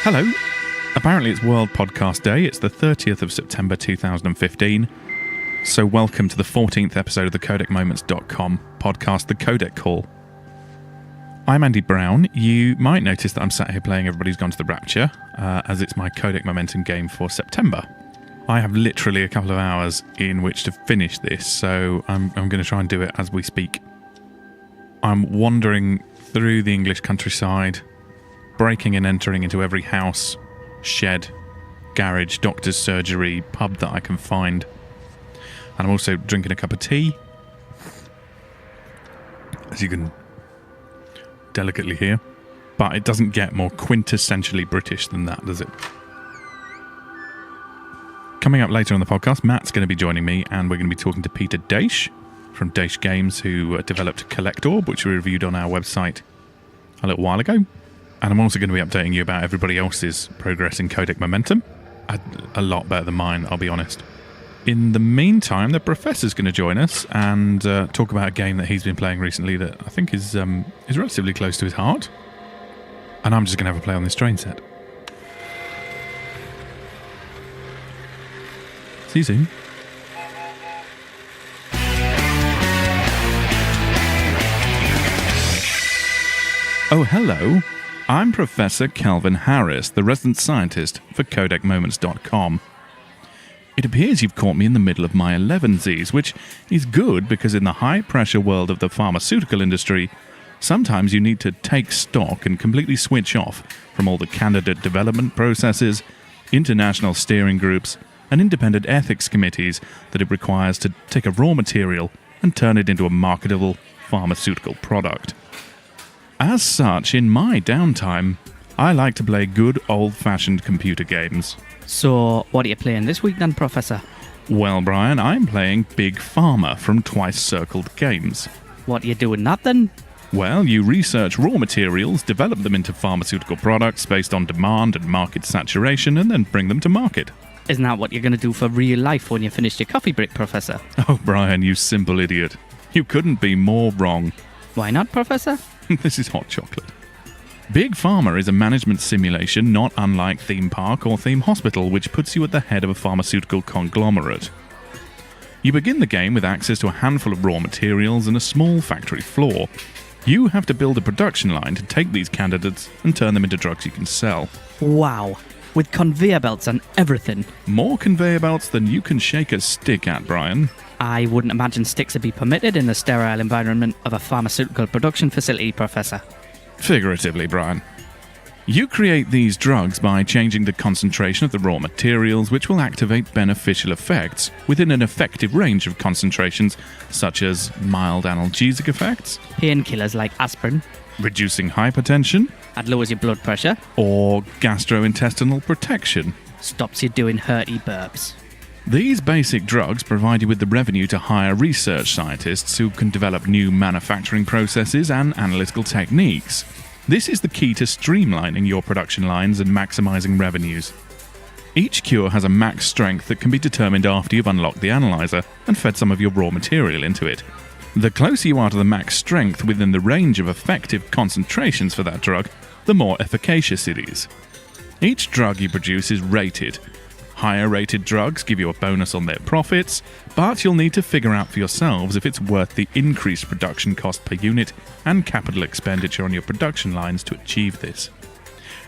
Hello. Apparently it's World Podcast Day. It's the 30th of September 2015. So welcome to the 14th episode of the CodecMoments.com podcast, the Codec Call. I'm Andy Brown. You might notice that I'm sat here playing Everybody's Gone to the Rapture, as it's my Codec Momentum game for September. I have literally a couple of hours in which to finish this, so I'm going to try and do it as we speak. I'm wandering through the English countryside, breaking and entering into every house, shed, garage, doctor's surgery, pub that I can find. And I'm also drinking a cup of tea, as you can delicately hear. But it doesn't get more quintessentially British than that, does it? Coming up later on the podcast, Matt's going to be joining me, and we're going to be talking to Peter Daish from Daish Games, who developed CollectOrb, which we reviewed on our website a little while ago. And I'm also going to be updating you about everybody else's progress in Codec Momentum. A lot better than mine, I'll be honest. In the meantime, the Professor's going to join us and talk about a game that he's been playing recently that I think is relatively close to his heart. And I'm just going to have a play on this train set. See you soon. Oh, hello. I'm Professor Kelvin Harris, the resident scientist for CodecMoments.com. It appears you've caught me in the middle of my 11Zs, which is good because in the high-pressure world of the pharmaceutical industry, sometimes you need to take stock and completely switch off from all the candidate development processes, international steering groups, and independent ethics committees that it requires to take a raw material and turn it into a marketable pharmaceutical product. As such, in my downtime, I like to play good old-fashioned computer games. So, what are you playing this week then, Professor? Well, Brian, I'm playing Big Pharma from Twice Circled Games. What are you doing that then? Well, you research raw materials, develop them into pharmaceutical products based on demand and market saturation, and then bring them to market. Isn't that what you're going to do for real life when you finish your coffee break, Professor? Oh, Brian, you simple idiot. You couldn't be more wrong. Why not, Professor? This is hot chocolate. Big Pharma is a management simulation not unlike Theme Park or Theme Hospital, which puts you at the head of a pharmaceutical conglomerate. You begin the game with access to a handful of raw materials and a small factory floor. You have to build a production line to take these candidates and turn them into drugs you can sell. Wow. With conveyor belts and everything. More conveyor belts than you can shake a stick at, Brian. I wouldn't imagine sticks would be permitted in the sterile environment of a pharmaceutical production facility, Professor. Figuratively, Brian. You create these drugs by changing the concentration of the raw materials, which will activate beneficial effects within an effective range of concentrations, such as mild analgesic effects, Painkillers like aspirin, reducing hypertension, that lowers your blood pressure, or gastrointestinal protection. stops you doing hurty burps. These basic drugs provide you with the revenue to hire research scientists who can develop new manufacturing processes and analytical techniques. This is the key to streamlining your production lines and maximizing revenues. Each cure has a max strength that can be determined after you've unlocked the analyzer and fed some of your raw material into it. The closer you are to the max strength within the range of effective concentrations for that drug, the more efficacious it is. Each drug you produce is rated. Higher rated drugs give you a bonus on their profits, but you'll need to figure out for yourselves if it's worth the increased production cost per unit and capital expenditure on your production lines to achieve this.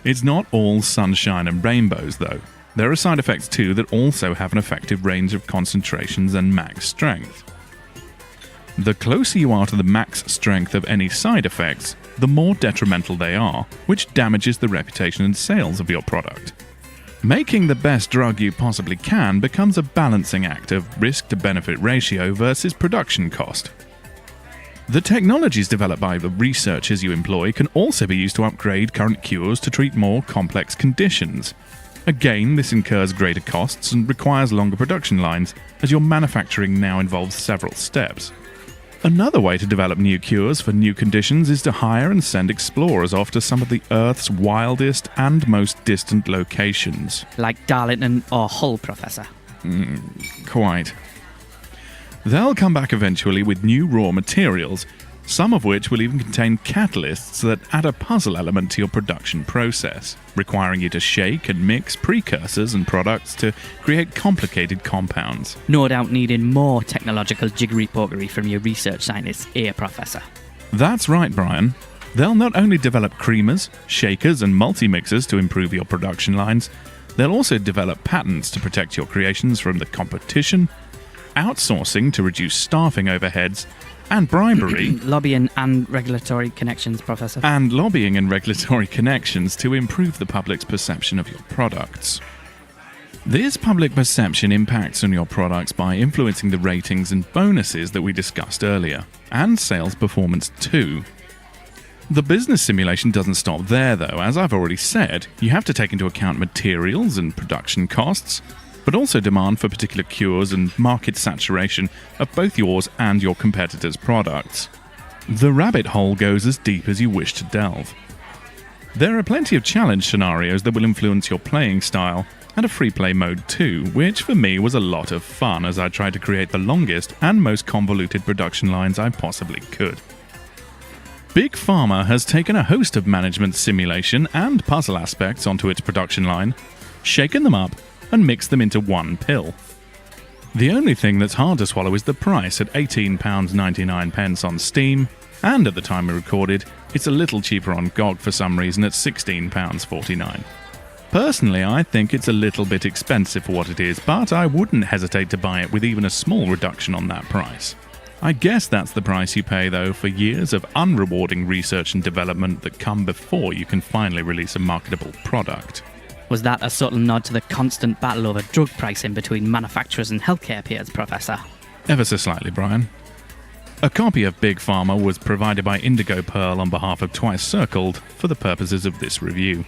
It's not all sunshine and rainbows, though. There are side effects too that also have an effective range of concentrations and max strength. The closer you are to the max strength of any side effects, the more detrimental they are, which damages the reputation and sales of your product. Making the best drug you possibly can becomes a balancing act of risk-to-benefit ratio versus production cost. The technologies developed by the researchers you employ can also be used to upgrade current cures to treat more complex conditions. Again, this incurs greater costs and requires longer production lines, as your manufacturing now involves several steps. Another way to develop new cures for new conditions is to hire and send explorers off to some of the Earth's wildest and most distant locations. Like Darlington or Hull, Professor. Quite. They'll come back eventually with new raw materials, some of which will even contain catalysts that add a puzzle element to your production process, requiring you to shake and mix precursors and products to create complicated compounds. No doubt needing more technological jiggery-pokery from your research scientists here, Professor. That's right, Brian. They'll not only develop creamers, shakers and multi-mixers to improve your production lines, they'll also develop patents to protect your creations from the competition, outsourcing to reduce staffing overheads, and bribery. Lobbying and regulatory connections, Professor. And lobbying and regulatory connections to improve the public's perception of your products. This public perception impacts on your products by influencing the ratings and bonuses that we discussed earlier, and sales performance too. The business simulation doesn't stop there though. As I've already said, you have to take into account materials and production costs, but also demand for particular cures and market saturation of both yours and your competitors' products. The rabbit hole goes as deep as you wish to delve. There are plenty of challenge scenarios that will influence your playing style, and a free play mode too, which for me was a lot of fun as I tried to create the longest and most convoluted production lines I possibly could. Big Pharma has taken a host of management simulation and puzzle aspects onto its production line, shaken them up, and mixed them into one pill. The only thing that's hard to swallow is the price at £18.99 on Steam, and at the time we recorded, it's a little cheaper on GOG for some reason at £16.49. Personally, I think it's a little bit expensive for what it is, but I wouldn't hesitate to buy it with even a small reduction on that price. I guess that's the price you pay, though, for years of unrewarding research and development that come before you can finally release a marketable product. Was that a subtle nod to the constant battle over drug pricing between manufacturers and healthcare peers, Professor? Ever so slightly, Brian. A copy of Big Pharma was provided by Indigo Pearl on behalf of Twice Circled for the purposes of this review.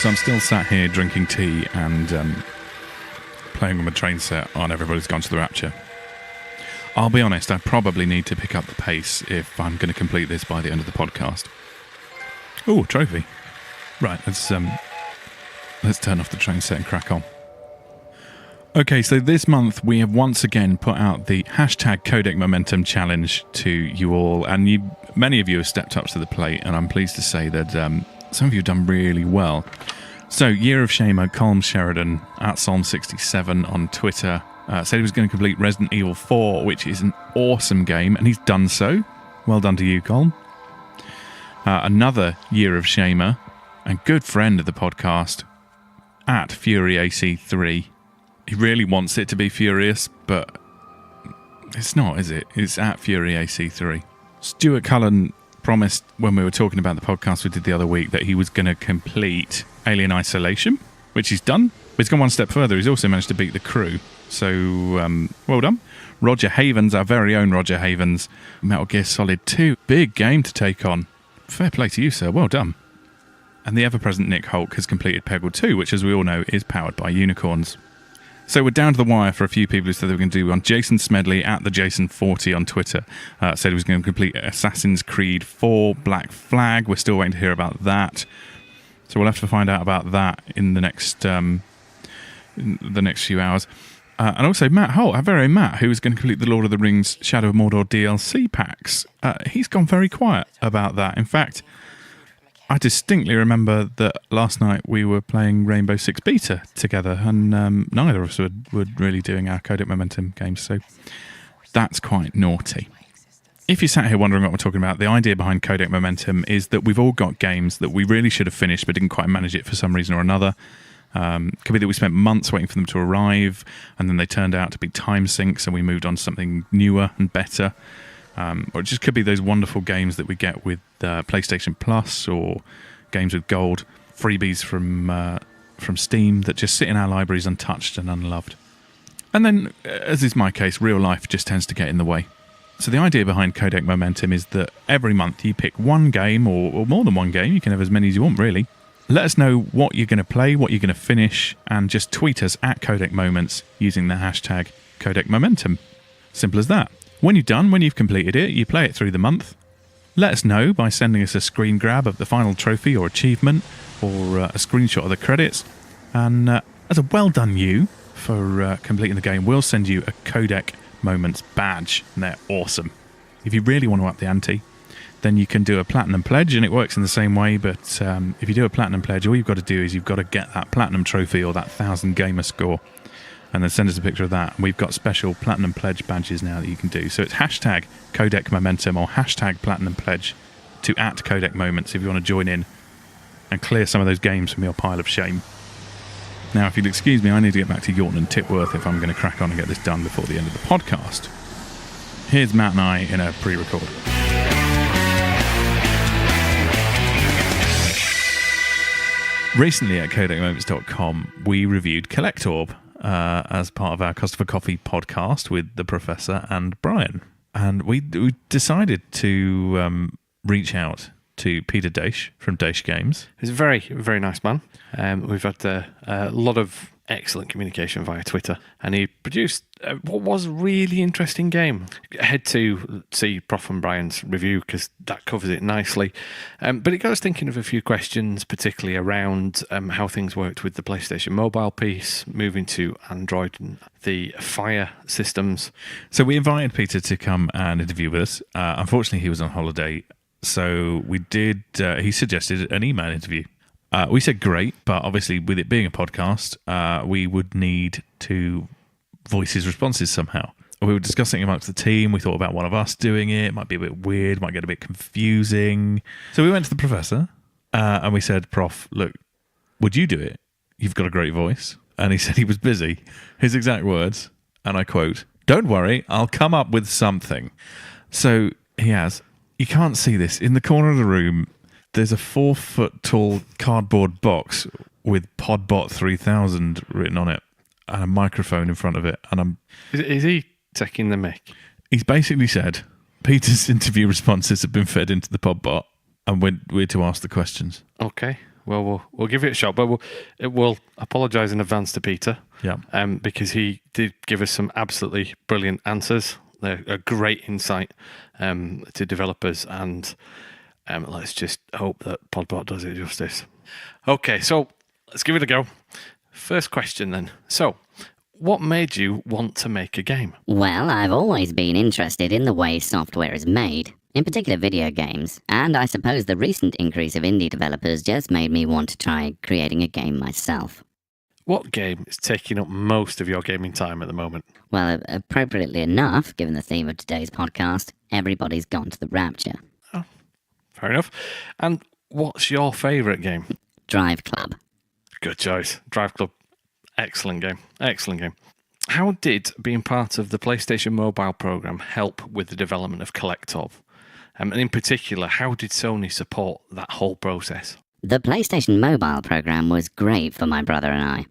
So I'm still sat here drinking tea and playing with my train set on Everybody's Gone to the Rapture. I'll be honest, I probably need to pick up the pace if I'm going to complete this by the end of the podcast. Ooh, trophy. Right, let's turn off the train set and crack on. Okay, so this month we have once again put out the hashtag Codec Momentum Challenge to you all, and many of you have stepped up to the plate, and I'm pleased to say that some of you have done really well. So, Year of Shamer, Colm Sheridan, at Psalm67 on Twitter, said he was going to complete Resident Evil 4, which is an awesome game, and he's done so. Well done to you, Colm. Another Year of Shamer, and good friend of the podcast, at FuryAC3. He really wants it to be Furious, but it's not, is it? It's at FuryAC3. Stuart Cullen promised when we were talking about the podcast we did the other week that he was going to complete Alien Isolation, which he's done. But he's gone one step further. He's also managed to beat the crew. So, well done. Roger Havens, our very own Roger Havens, Metal Gear Solid 2. Big game to take on. Fair play to you, sir. Well done. And the ever-present Nick Hulk has completed Peggle 2, which, as we all know, is powered by unicorns. So we're down to the wire for a few people who said they were going to do one. Jason Smedley at the Jason40 on Twitter said he was going to complete Assassin's Creed 4 Black Flag. We're still waiting to hear about that. So we'll have to find out about that in the next few hours. And also Matt Holt, our very own Matt, who is going to complete the Lord of the Rings Shadow of Mordor DLC packs. He's gone very quiet about that. In fact, I distinctly remember that last night we were playing Rainbow Six Beta together, and neither of us were really doing our Codec Momentum games, so that's quite naughty. If you sat here wondering what we're talking about, the idea behind Codec Momentum is that we've all got games that we really should have finished but didn't quite manage it for some reason or another. Could be that we spent months waiting for them to arrive, and then they turned out to be time sinks and we moved on to something newer and better. Or it just could be those wonderful games that we get with PlayStation Plus or games with gold, freebies from Steam that just sit in our libraries untouched and unloved. And then, as is my case, real life just tends to get in the way. So the idea behind Codec Momentum is that every month you pick one game, or more than one game, you can have as many as you want really. Let us know what you're going to play, what you're going to finish, and just tweet us at Codec Moments using the hashtag Codec Momentum. Simple as that. When you're done, when you've completed it, you play it through the month. Let us know by sending us a screen grab of the final trophy or achievement, or a screenshot of the credits. And as a well done you for completing the game will send you a Codec Moments badge, and they're awesome. If you really want to up the ante, then you can do a Platinum Pledge, and it works in the same way, but if you do a Platinum Pledge, all you've got to do is you've got to get that Platinum Trophy or that 1,000 Gamer Score, and then send us a picture of that. And we've got special Platinum Pledge badges now that you can do. So it's hashtag Codec Momentum or hashtag Platinum Pledge to @Codec Moments if you want to join in and clear some of those games from your pile of shame. Now, if you'll excuse me, I need to get back to Yorton and Tipworth if I'm going to crack on and get this done before the end of the podcast. Here's Matt and I in a pre-record. Recently at codecmoments.com, we reviewed CollectOrb as part of our Cost of a Coffee podcast with the Professor and Brian. And we decided to reach out to Peter Daish from Daish Games. He's a very, very nice man. We've had a lot of excellent communication via Twitter, and he produced what was a really interesting game. Head to see Prof and Brian's review because that covers it nicely. But it got us thinking of a few questions, particularly around how things worked with the PlayStation Mobile piece, moving to Android and the Fire systems. So we invited Peter to come and interview with us. Unfortunately, he was on holiday. So we did, he suggested an email interview. We said great, but obviously with it being a podcast, we would need to voice his responses somehow. We were discussing amongst the team. We thought about one of us doing it. It might be a bit weird, might get a bit confusing. So we went to the Professor and we said, Prof, look, would you do it? You've got a great voice. And he said he was busy. His exact words, and I quote, "Don't worry, I'll come up with something." So he has. You can't see this. In the corner of the room, there's a 4-foot tall cardboard box with PodBot 3000 written on it and a microphone in front of it. And Is he taking the mic? He's basically said Peter's interview responses have been fed into the PodBot and we're to ask the questions. Okay. Well, we'll give it a shot, but we'll apologise in advance to Peter. Yeah. Because he did give us some absolutely brilliant answers. They're a great insight to developers, and let's just hope that PodBot does it justice. Okay, so let's give it a go. First question then. So, what made you want to make a game? Well, I've always been interested in the way software is made, in particular video games, and I suppose the recent increase of indie developers just made me want to try creating a game myself. What game is taking up most of your gaming time at the moment? Well, appropriately enough, given the theme of today's podcast, everybody's gone to the Rapture. Oh, fair enough. And what's your favourite game? Drive Club. Good choice. Drive Club. Excellent game. Excellent game. How did being part of the PlayStation Mobile program help with the development of CollectOrb? And in particular, how did Sony support that whole process? The PlayStation Mobile program was great for my brother and I.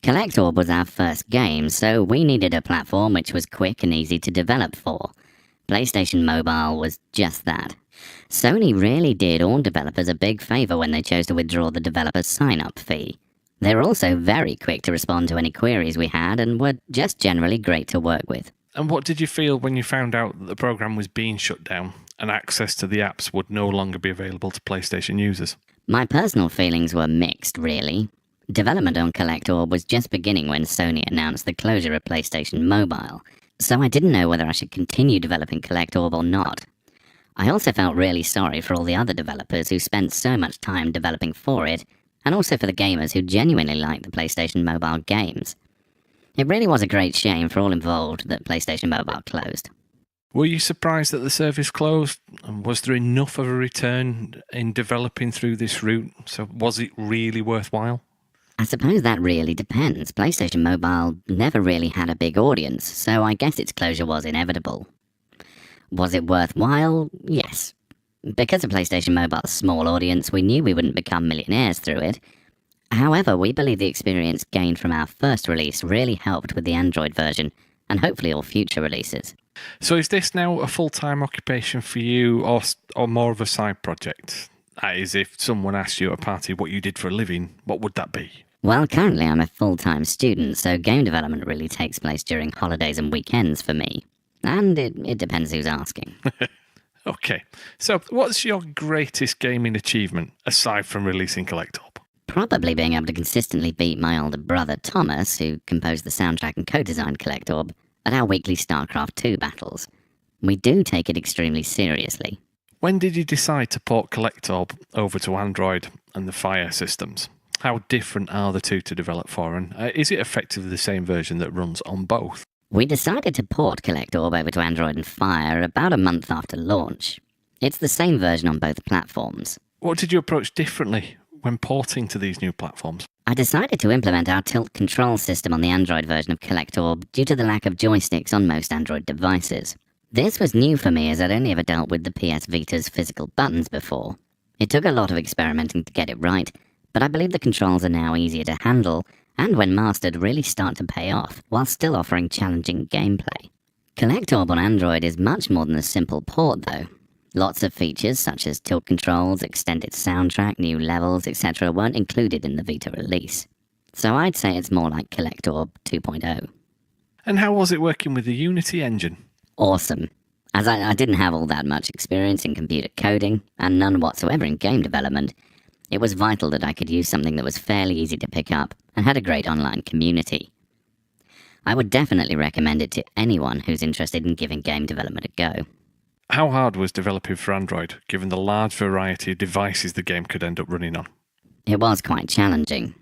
CollectOrb was our first game, so we needed a platform which was quick and easy to develop for. PlayStation Mobile was just that. Sony really did all developers a big favour when they chose to withdraw the developer's sign-up fee. They were also very quick to respond to any queries we had and were just generally great to work with. And what did you feel when you found out that the program was being shut down and access to the apps would no longer be available to PlayStation users? My personal feelings were mixed, really. Development on CollectOrb was just beginning when Sony announced the closure of PlayStation Mobile, so I didn't know whether I should continue developing CollectOrb or not. I also felt really sorry for all the other developers who spent so much time developing for it, and also for the gamers who genuinely liked the PlayStation Mobile games. It really was a great shame for all involved that PlayStation Mobile closed. Were you surprised that the service closed? And was there enough of a return in developing through this route? So was it really worthwhile? I suppose that really depends. PlayStation Mobile never really had a big audience, so I guess its closure was inevitable. Was it worthwhile? Yes. Because of PlayStation Mobile's small audience, we knew we wouldn't become millionaires through it. However, we believe the experience gained from our first release really helped with the Android version, and hopefully all future releases. So is this now a full-time occupation for you, or more of a side project? That is, if someone asked you at a party what you did for a living, what would that be? Well, currently I'm a full-time student, so game development really takes place during holidays and weekends for me. And it depends who's asking. Okay, so what's your greatest gaming achievement, aside from releasing CollectOrb? probably being able to consistently beat my older brother Thomas, who composed the soundtrack and co-designed CollectOrb, at our weekly StarCraft 2 battles. We do take it extremely seriously. When did you decide to port CollectOrb over to Android and the Fire systems? How different are the two to develop for, and is it effectively the same version that runs on both? We decided to port CollectOrb over to Android and Fire about a month after launch. It's the same version on both platforms. What did you approach differently when porting to these new platforms? I decided to implement our tilt control system on the Android version of CollectOrb due to the lack of joysticks on most Android devices. This was new for me as I'd only ever dealt with the PS Vita's physical buttons before. It took a lot of experimenting to get it right, but I believe the controls are now easier to handle, and when mastered really start to pay off, while still offering challenging gameplay. CollectOrb on Android is much more than a simple port though. Lots of features such as tilt controls, extended soundtrack, new levels, etc. weren't included in the Vita release. So I'd say it's more like CollectOrb 2.0. And how was it working with the Unity engine? Awesome. As I didn't have all that much experience in computer coding, and none whatsoever in game development, it was vital that I could use something that was fairly easy to pick up and had a great online community. I would definitely recommend it to anyone who's interested in giving game development a go. How hard was developing for Android, given the large variety of devices the game could end up running on? It was quite challenging.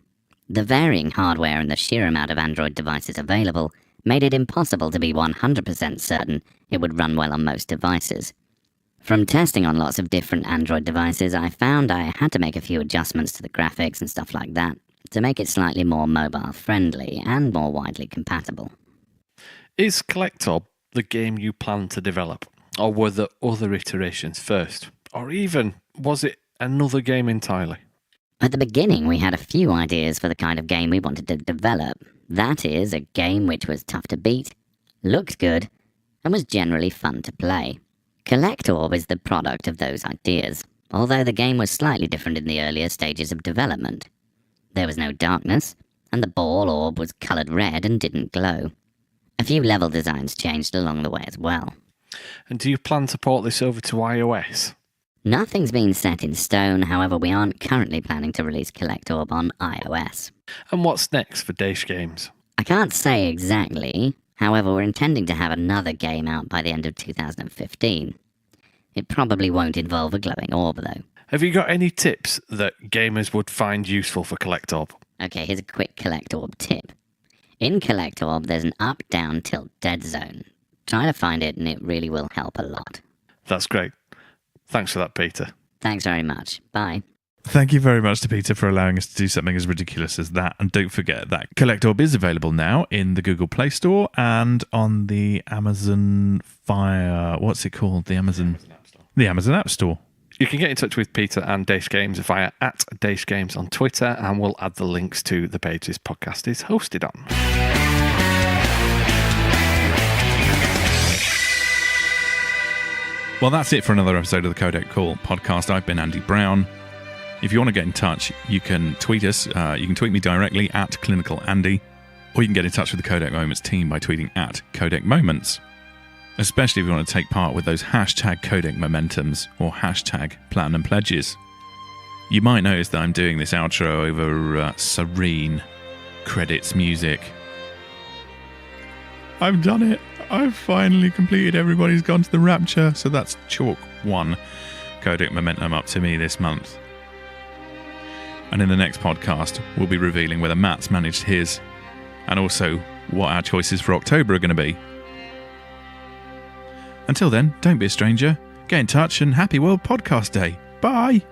The varying hardware and the sheer amount of Android devices available made it impossible to be 100% certain it would run well on most devices. From testing on lots of different Android devices, I found I had to make a few adjustments to the graphics and stuff like that to make it slightly more mobile-friendly and more widely compatible. Is CollectOrb the game you plan to develop? Or were there other iterations first? Or even, was it another game entirely? At the beginning, we had a few ideas for the kind of game we wanted to develop. That is, a game which was tough to beat, looked good, and was generally fun to play. CollectOrb is the product of those ideas, although the game was slightly different in the earlier stages of development. There was no darkness, and the ball orb was coloured red and didn't glow. A few level designs changed along the way as well. And do you plan to port this over to iOS? Nothing's been set in stone, however we aren't currently planning to release CollectOrb on iOS. And what's next for Daish Games? I can't say exactly, however we're intending to have another game out by the end of 2015. It probably won't involve a glowing orb though. Have you got any tips that gamers would find useful for CollectOrb? Okay, here's a quick CollectOrb tip. In CollectOrb there's an up, down, tilt, dead zone. Try to find it and it really will help a lot. That's great. Thanks for that, Peter. Thanks very much. Bye. Thank you very much to Peter for allowing us to do something as ridiculous as that. And don't forget that CollectOrb is available now in the Google Play Store and on the Amazon Fire... What's it called? The Amazon App Store. You can get in touch with Peter and Daish Games via @Daish Games on Twitter, and we'll add the links to the page this podcast is hosted on. Well, that's it for another episode of the Codec Call podcast. I've been Andy Brown. If you want to get in touch, you can tweet us. You can tweet me directly @ClinicalAndy, or you can get in touch with the Codec Moments team by tweeting @CodecMoments. Especially if you want to take part with those hashtag Codec Momentums or hashtag Platinum Pledges. You might notice that I'm doing this outro over serene credits music. I've done it. I've finally completed Everybody's Gone to the Rapture, so that's chalk 1 Codec Momentum up to me this month. And in the next podcast, we'll be revealing whether Matt's managed his, and also what our choices for October are going to be. Until then, don't be a stranger, get in touch, and happy World Podcast Day. Bye!